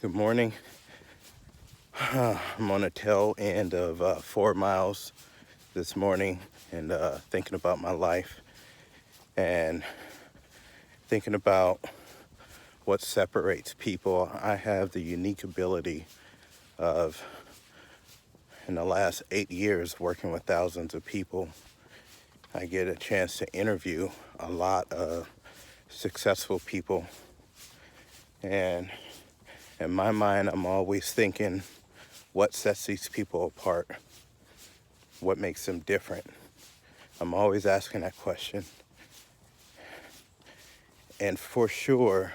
Good morning. I'm on a tail end of 4 miles this morning and thinking about my life and thinking about what separates people. I have the unique ability of, in the last 8 years, working with thousands of people. I get a chance to interview a lot of successful people, and in my mind, I'm always thinking, what sets these people apart? What makes them different? I'm always asking that question. And for sure,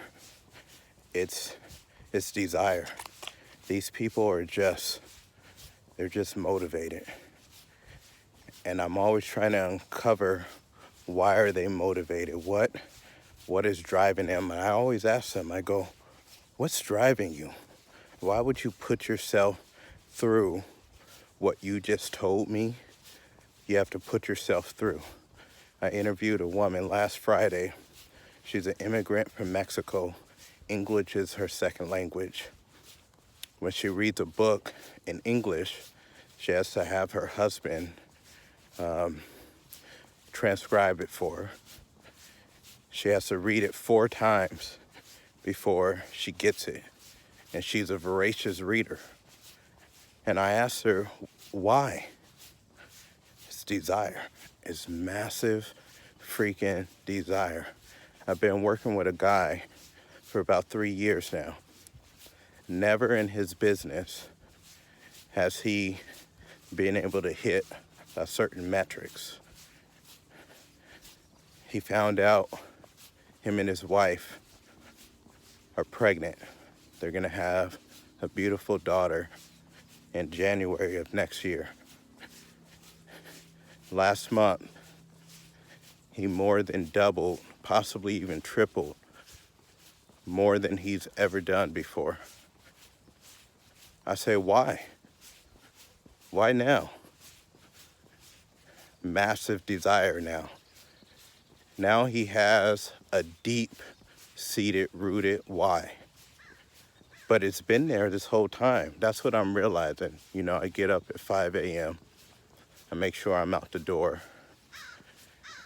it's desire. These people are they're just motivated. And I'm always trying to uncover, why are they motivated? What is driving them? And I always ask them, I go, what's driving you? Why would you put yourself through what you just told me you have to put yourself through? I interviewed a woman last Friday. She's an immigrant from Mexico. English is her second language. When she reads a book in English, she has to have her husband transcribe it for her. She has to read it 4 times before she gets it. And she's a voracious reader. And I asked her, why? It's desire. It's massive freaking desire. I've been working with a guy for about 3 years now. Never in his business has he been able to hit a certain metrics. He found out him and his wife are pregnant. They're gonna have a beautiful daughter in January of next year. Last month, he more than doubled, possibly even tripled, more than he's ever done before. I say, why? Why now? Massive desire now. Now he has a deep-seated, rooted why. But it's been there this whole time. That's what I'm realizing. I get up at 5 a.m. I make sure I'm out the door.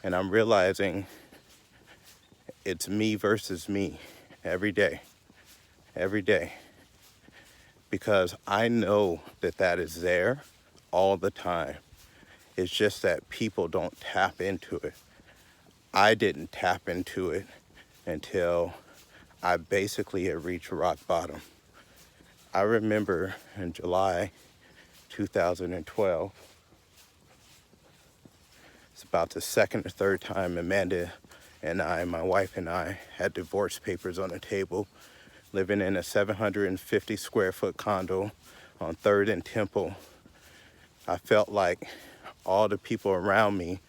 And I'm realizing it's me versus me every day. Every day. Because I know that is there all the time. It's just that people don't tap into it. I didn't tap into it until I basically had reached rock bottom. I remember in July 2012, it's about the second or third time Amanda and I, my wife and I, had divorce papers on the table, living in a 750 square foot condo on 3rd and Temple. I felt like all the people around me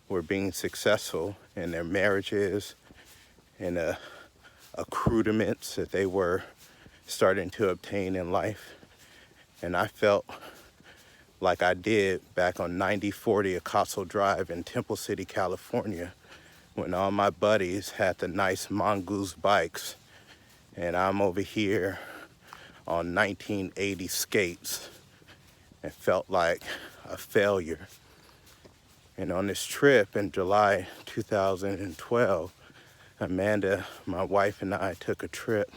were being successful in their marriages and accoutrements that they were starting to obtain in life. And I felt like I did back on 9040 Acaso Drive in Temple City, California, when all my buddies had the nice mongoose bikes and I'm over here on 1980 skates and felt like a failure. And on this trip in July 2012, Amanda, my wife, and I took a trip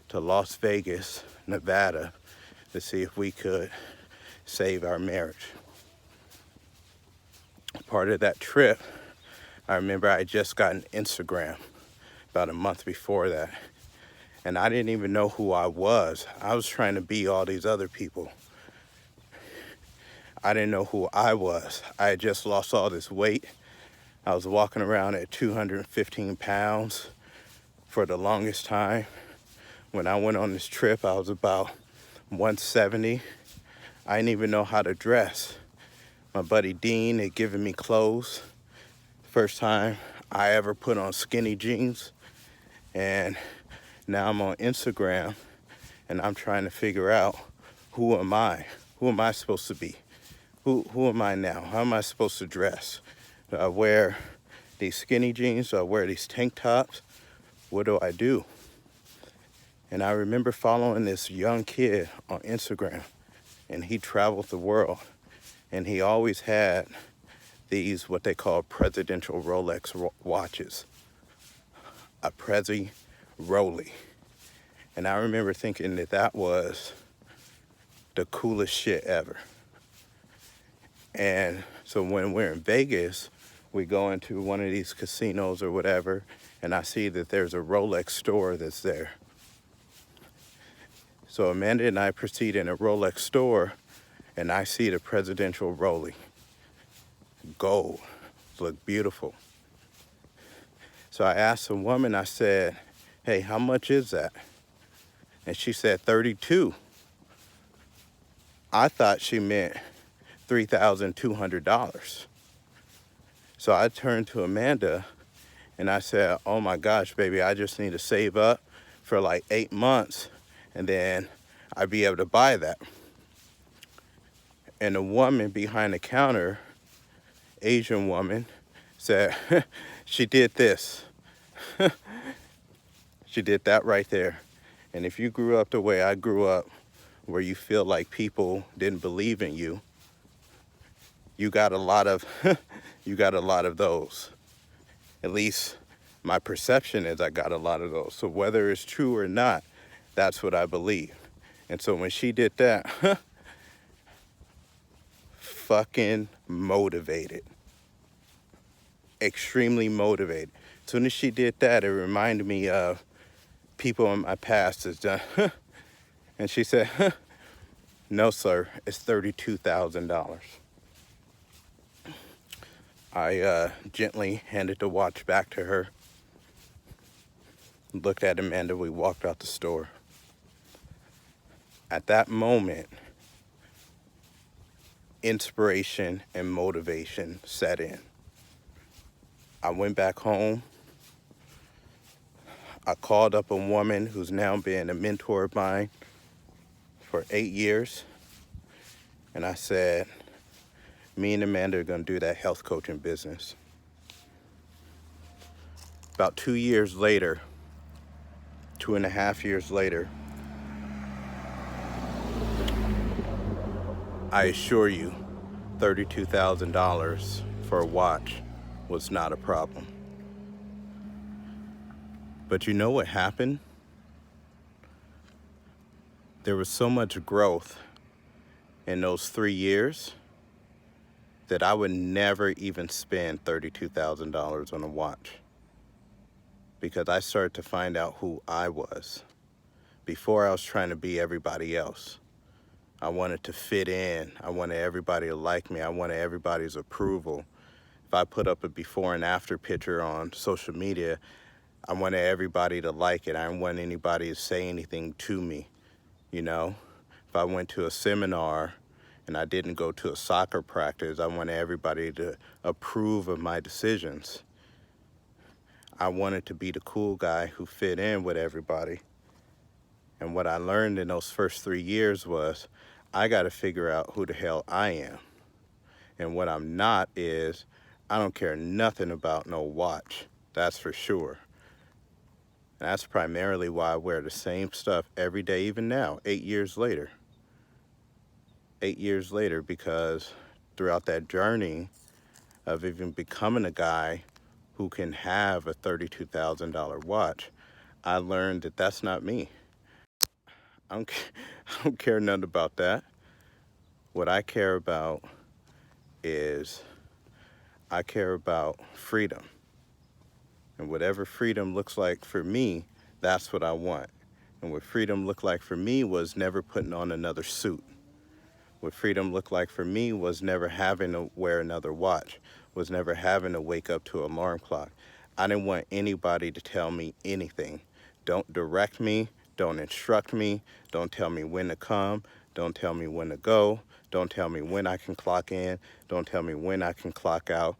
to Las Vegas, Nevada, to see if we could save our marriage. Part of that trip, I remember I had just gotten Instagram about a month before that. And I didn't even know who I was. I was trying to be all these other people. I didn't know who I was. I had just lost all this weight. I was walking around at 215 pounds for the longest time. When I went on this trip, I was about 170. I didn't even know how to dress. My buddy Dean had given me clothes. First time I ever put on skinny jeans. And now I'm on Instagram and I'm trying to figure out, who am I? Who am I supposed to be? Who am I now? How am I supposed to dress? Do I wear these skinny jeans? Do I wear these tank tops? What do I do? And I remember following this young kid on Instagram, and he traveled the world, and he always had these what they call presidential Rolex watches, a Prezi Rolly. And I remember thinking that that was the coolest shit ever. And so when we're in Vegas, we go into one of these casinos or whatever, and I see that there's a Rolex store that's there. So Amanda and I proceed in a Rolex store, and I see the presidential Rolly. Gold. Look beautiful. So I asked the woman, I said, hey, how much is that? And she said, 32. I thought she meant $3,200. So I turned to Amanda and I said, oh my gosh, baby, I just need to save up for like 8 months and then I'd be able to buy that. And the woman behind the counter, Asian woman, said, she did this. She did that right there. And if you grew up the way I grew up, where you feel like people didn't believe in you, you got a lot of those. At least my perception is I got a lot of those. So whether it's true or not, that's what I believe. And so when she did that, fucking motivated. Extremely motivated. As soon as she did that, it reminded me of people in my past has done. And she said, no, sir, it's $32,000. I gently handed the watch back to her, looked at Amanda, we walked out the store. At that moment, inspiration and motivation set in. I went back home. I called up a woman who's now been a mentor of mine for 8 years. And I said, me and Amanda are going to do that health coaching business. About 2 years later, 2.5 years later, I assure you, $32,000 for a watch was not a problem. But you know what happened? There was so much growth in those 3 years that I would never even spend $32,000 on a watch, because I started to find out who I was. Before, I was trying to be everybody else. I wanted to fit in. I wanted everybody to like me. I wanted everybody's approval. If I put up a before and after picture on social media, I wanted everybody to like it. I didn't want anybody to say anything to me, you know? If I went to a seminar and I didn't go to a soccer practice, I wanted everybody to approve of my decisions. I wanted to be the cool guy who fit in with everybody. And what I learned in those first 3 years was I got to figure out who the hell I am. And what I'm not is I don't care nothing about no watch. That's for sure. And that's primarily why I wear the same stuff every day, even now, 8 years later. 8 years later, because throughout that journey of even becoming a guy who can have a $32,000 watch, I learned that that's not me. I don't care nothing about that. What I care about is I care about freedom. And whatever freedom looks like for me, that's what I want. And what freedom looked like for me was never putting on another suit. What freedom looked like for me was never having to wear another watch, was never having to wake up to an alarm clock. I didn't want anybody to tell me anything. Don't direct me, don't instruct me, don't tell me when to come, don't tell me when to go, don't tell me when I can clock in, don't tell me when I can clock out.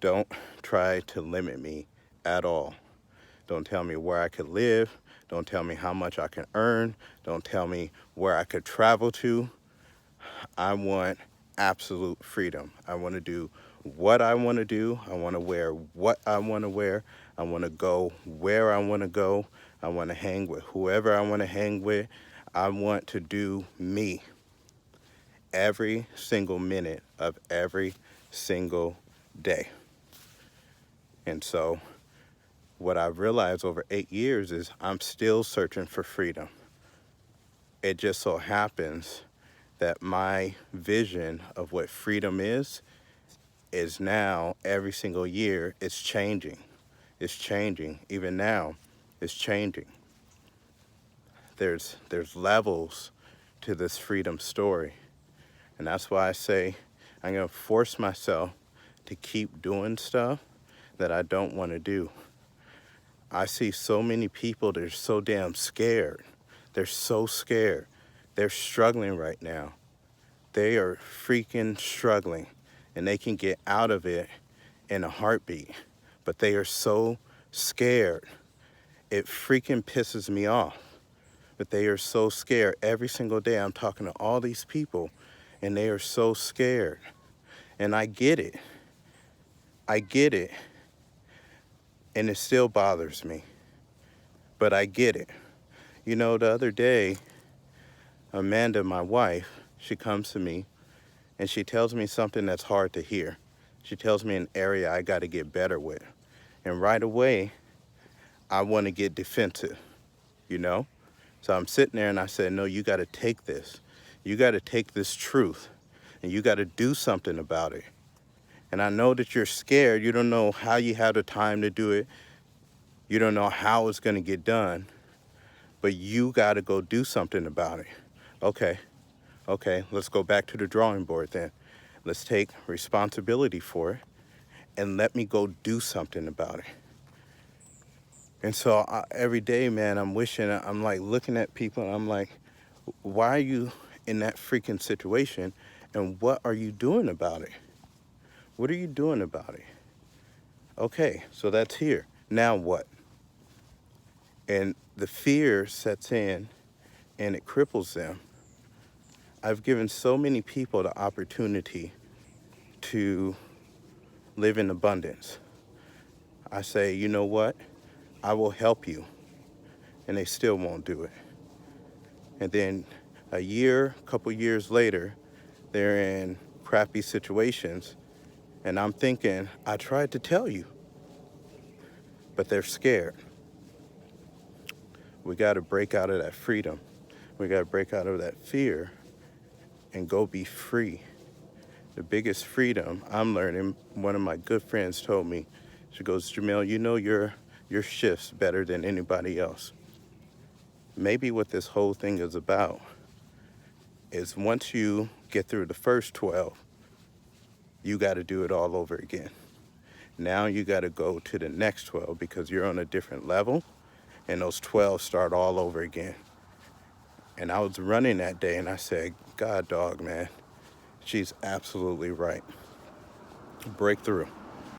Don't try to limit me at all. Don't tell me where I could live, don't tell me how much I can earn, don't tell me where I could travel to. I want absolute freedom. I want to do what I want to do. I want to wear what I want to wear. I want to go where I want to go. I want to hang with whoever I want to hang with. I want to do me every single minute of every single day. And so what I've realized over 8 years is I'm still searching for freedom. It just so happens that my vision of what freedom is now every single year it's changing. It's changing. Even now, it's changing. There's levels to this freedom story. And that's why I say I'm going to force myself to keep doing stuff that I don't want to do. I see so many people that are so damn scared. They're so scared. They're struggling right now. They are freaking struggling, and they can get out of it in a heartbeat. But they are so scared. It freaking pisses me off. But they are so scared. Every single day I'm talking to all these people, and they are so scared. And I get it. I get it. And it still bothers me. But I get it. You know, the other day, Amanda, my wife, she comes to me and she tells me something that's hard to hear. She tells me an area I got to get better with. And right away, I want to get defensive, you know? So I'm sitting there and I said, no, you got to take this. You got to take this truth and you got to do something about it. And I know that you're scared. You don't know how you have the time to do it. You don't know how it's going to get done. But you got to go do something about it. Okay, let's go back to the drawing board then. Let's take responsibility for it and let me go do something about it. And so every day, man, I'm like looking at people and I'm like, why are you in that freaking situation? And what are you doing about it? What are you doing about it? Okay, so that's here. Now what? And the fear sets in and it cripples them. I've given so many people the opportunity to live in abundance. I say, you know what? I will help you. And they still won't do it. And then a couple years later, they're in crappy situations. And I'm thinking, I tried to tell you. But they're scared. We got to break out of that freedom. We got to break out of that fear and go be free. The biggest freedom I'm learning, one of my good friends told me, she goes, Jamil, you know your shift's better than anybody else. Maybe what this whole thing is about is once you get through the first 12, you got to do it all over again. Now you got to go to the next 12 because you're on a different level, and those 12 start all over again. And I was running that day, and I said, God, dog, man, she's absolutely right. Breakthrough.